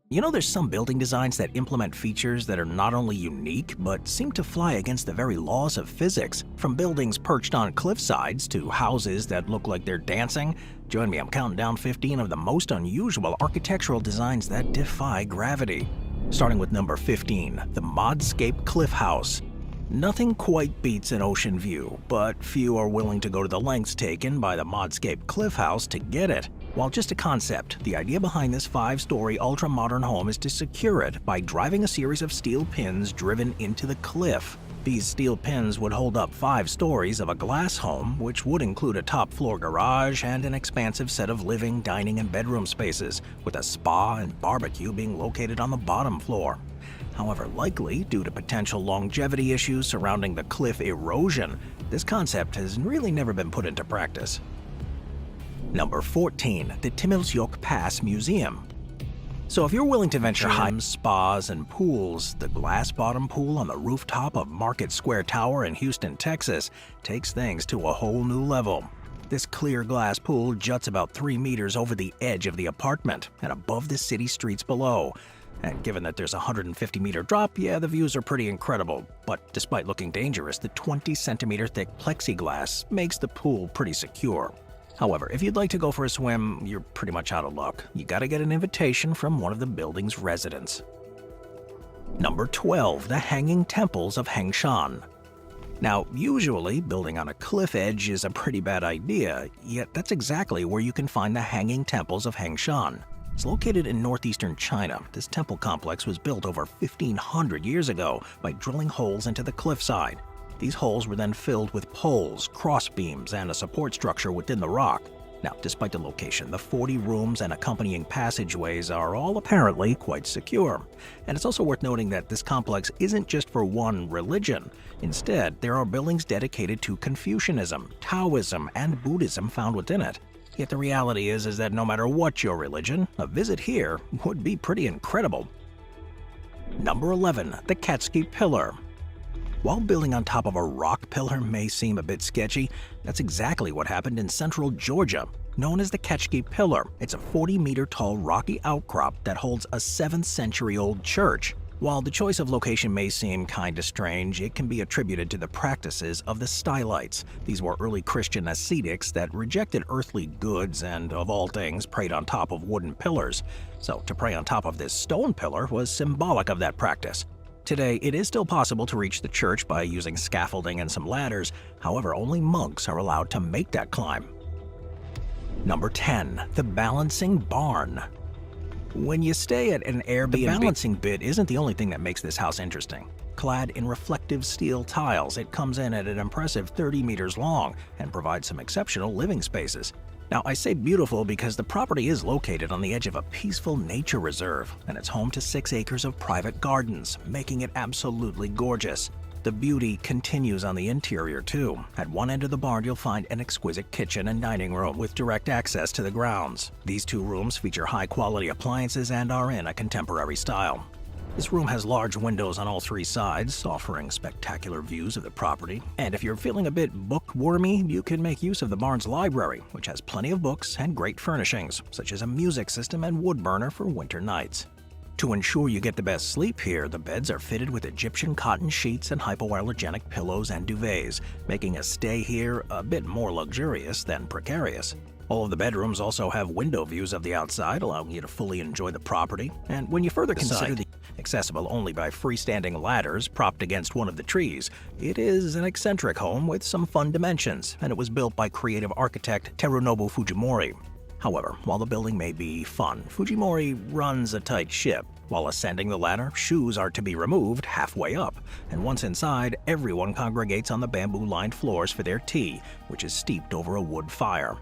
You know, there's some building designs that implement features that are not only unique, but seem to fly against the very laws of physics. From buildings perched on cliff sides to houses that look like they're dancing. Join me, I'm counting down 15 of the most unusual architectural designs that defy gravity. Starting with number 15, the Modscape Cliff House. Nothing quite beats an ocean view, but few are willing to go to the lengths taken by the Modscape Cliff House to get it. While just a concept, the idea behind this 5-story ultra-modern home is to secure it by driving a series of steel pins driven into the cliff. These steel pins would hold up 5 stories of a glass home, which would include a top-floor garage and an expansive set of living, dining, and bedroom spaces, with a spa and barbecue being located on the bottom floor. However, likely, due to potential longevity issues surrounding the cliff erosion, this concept has really never been put into practice. Number 14, the Timmelsjoek Pass Museum. So if you're willing to venture high spas and pools, the glass bottom pool on the rooftop of Market Square Tower in Houston, Texas, takes things to a whole new level. This clear glass pool juts about 3 meters over the edge of the apartment and above the city streets below. And given that there's a 150-meter drop, yeah, the views are pretty incredible. But despite looking dangerous, the 20-centimeter thick plexiglass makes the pool pretty secure. However, if you'd like to go for a swim, you're pretty much out of luck. You gotta get an invitation from one of the building's residents. Number 12, the Hanging Temples of Hengshan. Now, usually, building on a cliff edge is a pretty bad idea, yet that's exactly where you can find the Hanging Temples of Hengshan. It's located in northeastern China. This temple complex was built over 1,500 years ago by drilling holes into the cliffside. These holes were then filled with poles, crossbeams, and a support structure within the rock. Now, despite the location, the 40 rooms and accompanying passageways are all apparently quite secure. And it's also worth noting that this complex isn't just for one religion. Instead, there are buildings dedicated to Confucianism, Taoism, and Buddhism found within it. Yet the reality is that no matter what your religion, a visit here would be pretty incredible. Number 11, the Ketski Pillar. While building on top of a rock pillar may seem a bit sketchy, that's exactly what happened in central Georgia. Known as the Ketski Pillar, it's a 40-meter tall rocky outcrop that holds a 7th-century-old church. While the choice of location may seem kinda strange, it can be attributed to the practices of the Stylites. These were early Christian ascetics that rejected earthly goods and, of all things, prayed on top of wooden pillars. So to pray on top of this stone pillar was symbolic of that practice. Today, it is still possible to reach the church by using scaffolding and some ladders. However, only monks are allowed to make that climb. Number 10, the Balancing Barn. When you stay at an Airbnb, the balancing bit isn't the only thing that makes this house interesting. Clad in reflective steel tiles, it comes in at an impressive 30 meters long and provides some exceptional living spaces. Now, I say beautiful because the property is located on the edge of a peaceful nature reserve, and it's home to 6 acres of private gardens, making it absolutely gorgeous. The beauty continues on the interior, too. At one end of the barn, you'll find an exquisite kitchen and dining room with direct access to the grounds. These 2 rooms feature high-quality appliances and are in a contemporary style. This room has large windows on all 3 sides, offering spectacular views of the property. And if you're feeling a bit bookwormy, you can make use of the barn's library, which has plenty of books and great furnishings, such as a music system and wood burner for winter nights. To ensure you get the best sleep here, the beds are fitted with Egyptian cotton sheets and hypoallergenic pillows and duvets, making a stay here a bit more luxurious than precarious. All of the bedrooms also have window views of the outside, allowing you to fully enjoy the property. And when you further consider the accessible only by freestanding ladders propped against one of the trees, it is an eccentric home with some fun dimensions, and it was built by creative architect Terunobu Fujimori. However, while the building may be fun, Fujimori runs a tight ship. While ascending the ladder, shoes are to be removed halfway up, and once inside, everyone congregates on the bamboo-lined floors for their tea, which is steeped over a wood fire.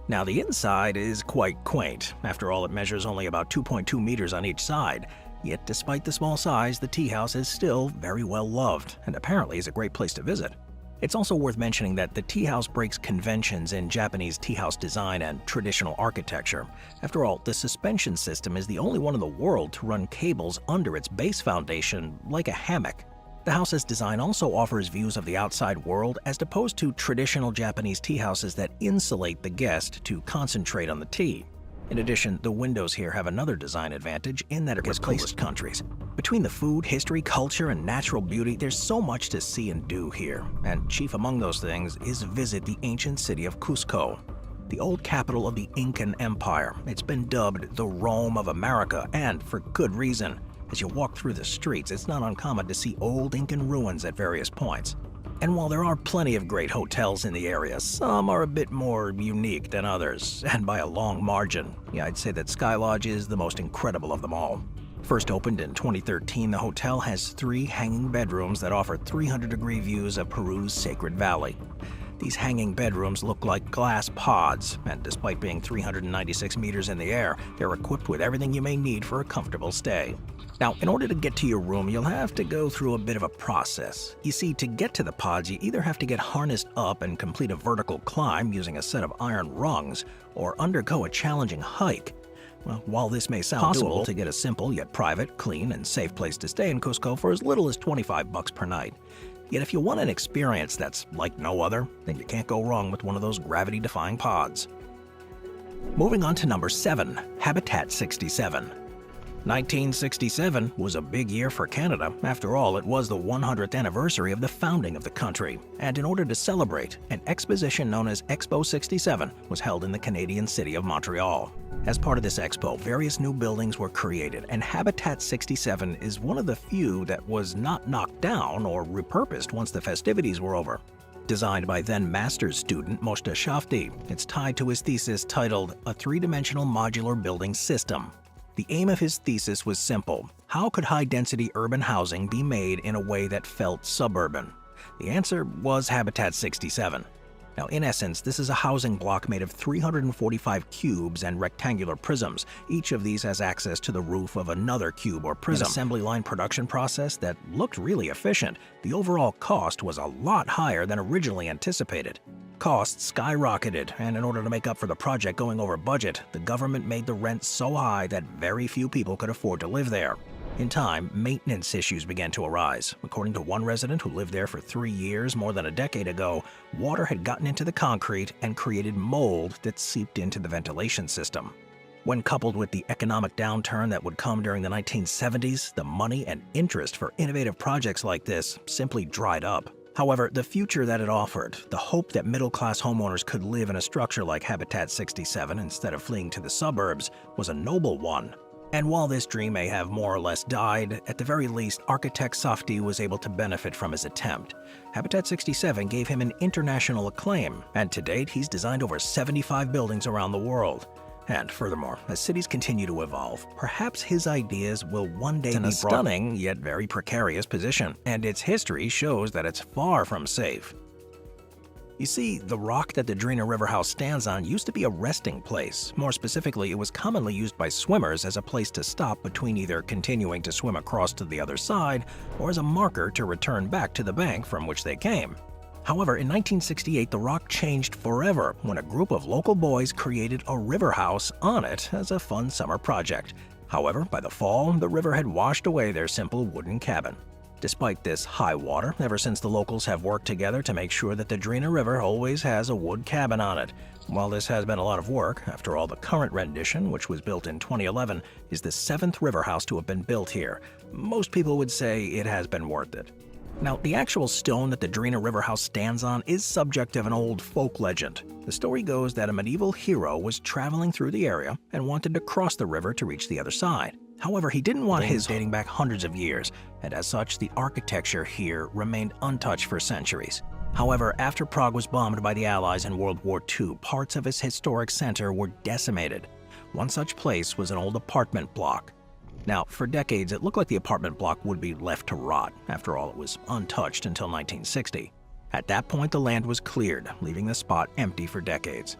Now, the inside is quite quaint. After all, it measures only about 2.2 meters on each side. Yet, despite the small size, the tea house is still very well loved, and apparently is a great place to visit. It's also worth mentioning that the tea house breaks conventions in Japanese tea house design and traditional architecture. After all, the suspension system is the only one in the world to run cables under its base foundation like a hammock. The house's design also offers views of the outside world as opposed to traditional Japanese tea houses that insulate the guest to concentrate on the tea. In addition, the windows here have another design advantage in that it was coolest countries. Between the food, history, culture, and natural beauty, there's so much to see and do here, and chief among those things is visit the ancient city of Cusco, the old capital of the Incan Empire. It's been dubbed the Rome of America, and for good reason. As you walk through the streets, it's not uncommon to see old Incan ruins at various points. And while there are plenty of great hotels in the area, some are a bit more unique than others, and by a long margin. Yeah, I'd say that Sky Lodge is the most incredible of them all. First opened in 2013, the hotel has 3 hanging bedrooms that offer 300-degree views of Peru's Sacred Valley. These hanging bedrooms look like glass pods, and despite being 396 meters in the air, they're equipped with everything you may need for a comfortable stay. Now, in order to get to your room, you'll have to go through a bit of a process. You see, to get to the pods, you either have to get harnessed up and complete a vertical climb using a set of iron rungs, or undergo a challenging hike. Well, while this may sound possible to get a simple yet private, clean, and safe place to stay in Cusco for as little as $25 per night. Yet if you want an experience that's like no other, then you can't go wrong with one of those gravity-defying pods. Moving on to number 7, Habitat 67. 1967 was a big year for Canada. After all, it was the 100th anniversary of the founding of the country. And in order to celebrate, an exposition known as Expo 67 was held in the Canadian city of Montreal. As part of this expo, various new buildings were created, and Habitat 67 is one of the few that was not knocked down or repurposed once the festivities were over. Designed by then master's student Moshe Shafti, it's tied to his thesis titled A Three-Dimensional Modular Building System. The aim of his thesis was simple: how could high-density urban housing be made in a way that felt suburban? The answer was Habitat 67. Now, in essence, this is a housing block made of 345 cubes and rectangular prisms. Each of these has access to the roof of another cube or prism. An assembly line production process that looked really efficient. The overall cost was a lot higher than originally anticipated. Costs skyrocketed, and in order to make up for the project going over budget, the government made the rent so high that very few people could afford to live there. In time, maintenance issues began to arise. According to one resident who lived there for 3 years more than a decade ago, water had gotten into the concrete and created mold that seeped into the ventilation system. When coupled with the economic downturn that would come during the 1970s, the money and interest for innovative projects like this simply dried up. However, the future that it offered, the hope that middle-class homeowners could live in a structure like Habitat 67 instead of fleeing to the suburbs, was a noble one. And while this dream may have more or less died, at the very least, architect Safti was able to benefit from his attempt. Habitat 67 gave him an international acclaim, and to date, he's designed over 75 buildings around the world. And furthermore, as cities continue to evolve, perhaps his ideas will one day be a stunning yet very precarious position, and its history shows that it's far from safe. You see, the rock that the Drina River House stands on used to be a resting place. More specifically, it was commonly used by swimmers as a place to stop between either continuing to swim across to the other side or as a marker to return back to the bank from which they came. However, in 1968, the rock changed forever when a group of local boys created a river house on it as a fun summer project. However, by the fall, the river had washed away their simple wooden cabin. Despite this high water, ever since the locals have worked together to make sure that the Drina River always has a wood cabin on it. While this has been a lot of work, after all, the current rendition, which was built in 2011, is the 7th river house to have been built here. Most people would say it has been worth it. Now, the actual stone that the Drina River House stands on is subject of an old folk legend. The story goes that a medieval hero was traveling through the area and wanted to cross the river to reach the other side. However, he didn't want his dating back hundreds of years, and as such, the architecture here remained untouched for centuries. However, after Prague was bombed by the Allies in World War II, parts of its historic center were decimated. One such place was an old apartment block. Now, for decades, it looked like the apartment block would be left to rot. After all, it was untouched until 1960. At that point, the land was cleared, leaving the spot empty for decades.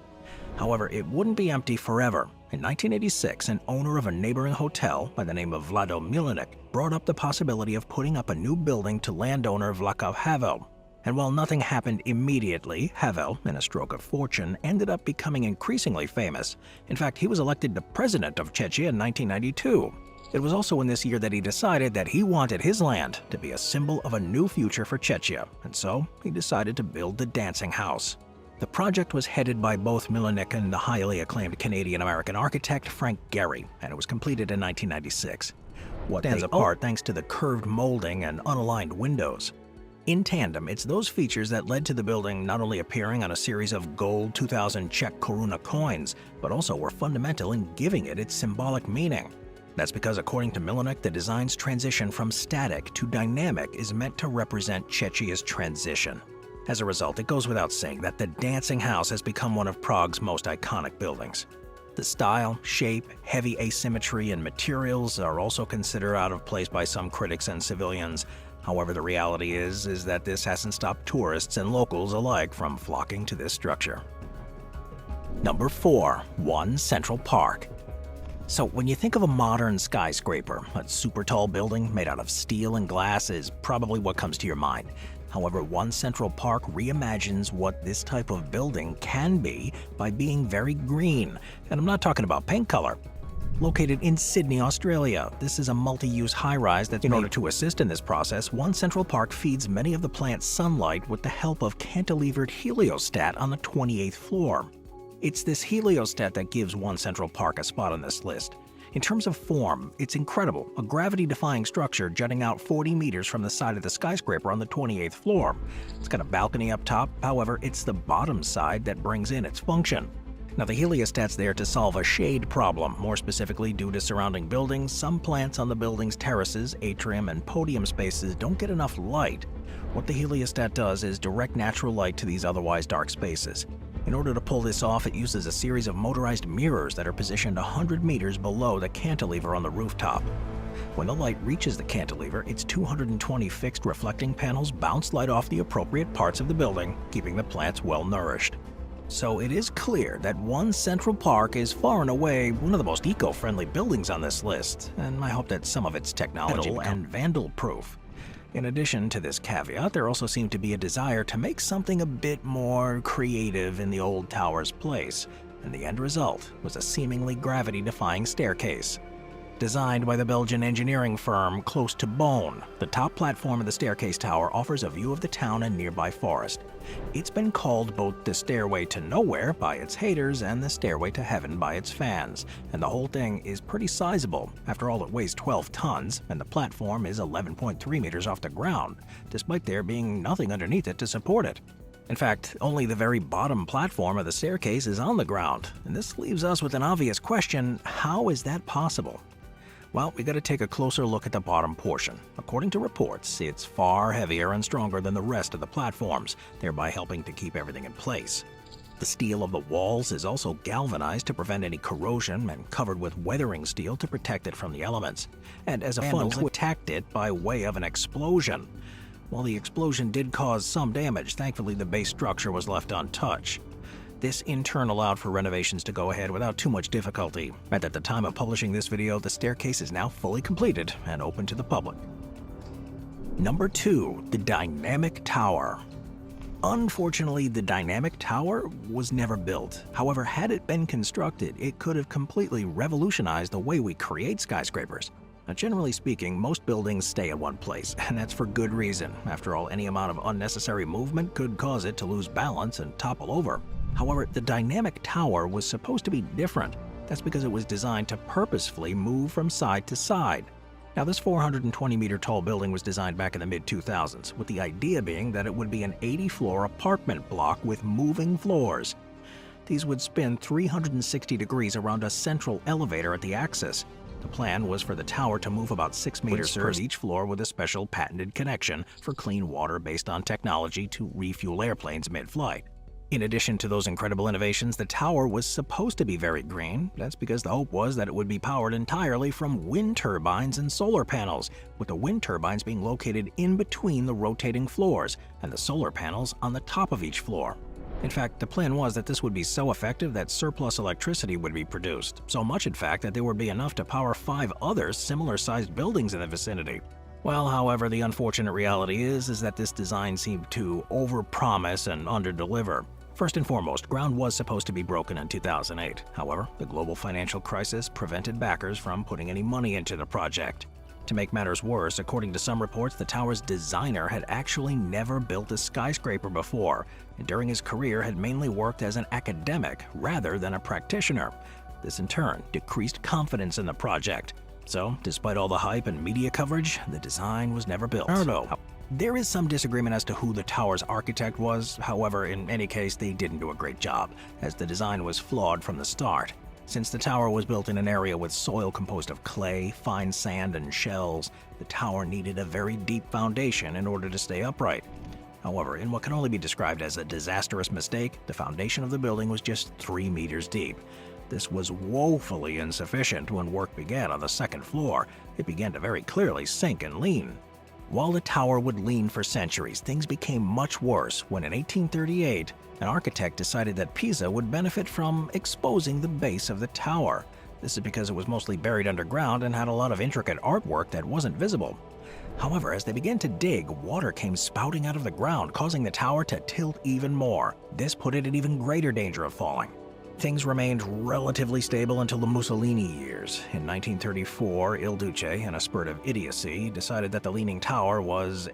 However, it wouldn't be empty forever. In 1986, an owner of a neighboring hotel by the name of Vlado Milinek brought up the possibility of putting up a new building to landowner Václav Havel. And while nothing happened immediately, Havel, in a stroke of fortune, ended up becoming increasingly famous. In fact, he was elected the president of Czechia in 1992. It was also in this year that he decided that he wanted his land to be a symbol of a new future for Czechia, and so he decided to build the dancing house. The project was headed by both Milonic and the highly acclaimed Canadian-American architect Frank Gehry, and it was completed in 1996. What stands apart thanks to the curved molding and unaligned windows. In tandem, it's those features that led to the building not only appearing on a series of gold 2000 Czech koruna coins, but also were fundamental in giving it its symbolic meaning. That's because, according to Milonic, the design's transition from static to dynamic is meant to represent Czechia's transition. As a result, it goes without saying that the Dancing House has become one of Prague's most iconic buildings. The style, shape, heavy asymmetry, and materials are also considered out of place by some critics and civilians. However, the reality is that this hasn't stopped tourists and locals alike from flocking to this structure. Number 4. One Central Park. So when you think of a modern skyscraper, a super tall building made out of steel and glass is probably what comes to your mind. However, One Central Park reimagines what this type of building can be by being very green. And I'm not talking about paint color. Located in Sydney, Australia, this is a multi-use high-rise that's in order to assist in this process, One Central Park feeds many of the plant's sunlight with the help of cantilevered heliostat on the 28th floor. It's this heliostat that gives One Central Park a spot on this list. In terms of form, it's incredible, a gravity-defying structure jutting out 40 meters from the side of the skyscraper on the 28th floor. It's got a balcony up top, however, it's the bottom side that brings in its function. Now, the heliostat's there to solve a shade problem. More specifically, due to surrounding buildings, some plants on the building's terraces, atrium, and podium spaces don't get enough light. What the heliostat does is direct natural light to these otherwise dark spaces. In order to pull this off, it uses a series of motorized mirrors that are positioned 100 meters below the cantilever on the rooftop. When the light reaches the cantilever, its 220 fixed reflecting panels bounce light off the appropriate parts of the building, keeping the plants well nourished. So it is clear that One Central Park is far and away one of the most eco-friendly buildings on this list, and I hope that some of its technology and vandal-proof. In addition to this caveat, there also seemed to be a desire to make something a bit more creative in the old tower's place, and the end result was a seemingly gravity-defying staircase. Designed by the Belgian engineering firm Close to Bone, the top platform of the staircase tower offers a view of the town and nearby forest. It's been called both the Stairway to Nowhere by its haters and the Stairway to Heaven by its fans, and the whole thing is pretty sizable. After all, it weighs 12 tons, and the platform is 11.3 meters off the ground, despite there being nothing underneath it to support it. In fact, only the very bottom platform of the staircase is on the ground, and this leaves us with an obvious question: how is that possible? Well, we gotta take a closer look at the bottom portion. According to reports, it's far heavier and stronger than the rest of the platforms, thereby helping to keep everything in place. The steel of the walls is also galvanized to prevent any corrosion and covered with weathering steel to protect it from the elements. And as a fun twist, attacked it by way of an explosion. While the explosion did cause some damage, thankfully the base structure was left untouched. This in turn allowed for renovations to go ahead without too much difficulty, and at the time of publishing this video, the staircase is now fully completed and open to the public. Number 2. The Dynamic Tower. Unfortunately, the Dynamic Tower was never built. However, had it been constructed, it could have completely revolutionized the way we create skyscrapers. Now, generally speaking, most buildings stay in one place, and that's for good reason. After all, any amount of unnecessary movement could cause it to lose balance and topple over. However, the Dynamic Tower was supposed to be different. That's because it was designed to purposefully move from side to side. Now, this 420-meter tall building was designed back in the mid-2000s, with the idea being that it would be an 80-floor apartment block with moving floors. These would spin 360 degrees around a central elevator at the axis. The plan was for the tower to move about 6 meters per each floor with a special patented connection for clean water based on technology to refuel airplanes mid-flight. In addition to those incredible innovations, the tower was supposed to be very green. That's because the hope was that it would be powered entirely from wind turbines and solar panels, with the wind turbines being located in between the rotating floors and the solar panels on the top of each floor. In fact, the plan was that this would be so effective that surplus electricity would be produced, so much in fact that there would be enough to power 5 other similar-sized buildings in the vicinity. Well, however, the unfortunate reality is that this design seemed to overpromise and underdeliver. First and foremost, ground was supposed to be broken in 2008. However, the global financial crisis prevented backers from putting any money into the project. To make matters worse, according to some reports, the tower's designer had actually never built a skyscraper before, and during his career had mainly worked as an academic rather than a practitioner. This in turn decreased confidence in the project. So, despite all the hype and media coverage, the design was never built. There is some disagreement as to who the tower's architect was. However, in any case, they didn't do a great job, as the design was flawed from the start. Since the tower was built in an area with soil composed of clay, fine sand, and shells, the tower needed a very deep foundation in order to stay upright. However, in what can only be described as a disastrous mistake, the foundation of the building was just 3 meters deep. This was woefully insufficient when work began on the second floor. It began to very clearly sink and lean. While the tower would lean for centuries, things became much worse when in 1838, an architect decided that Pisa would benefit from exposing the base of the tower. This is because it was mostly buried underground and had a lot of intricate artwork that wasn't visible. However, as they began to dig, water came spouting out of the ground, causing the tower to tilt even more. This put it in even greater danger of falling. Things remained relatively stable until the Mussolini years. In 1934, Il Duce, in a spurt of idiocy, decided that the leaning tower was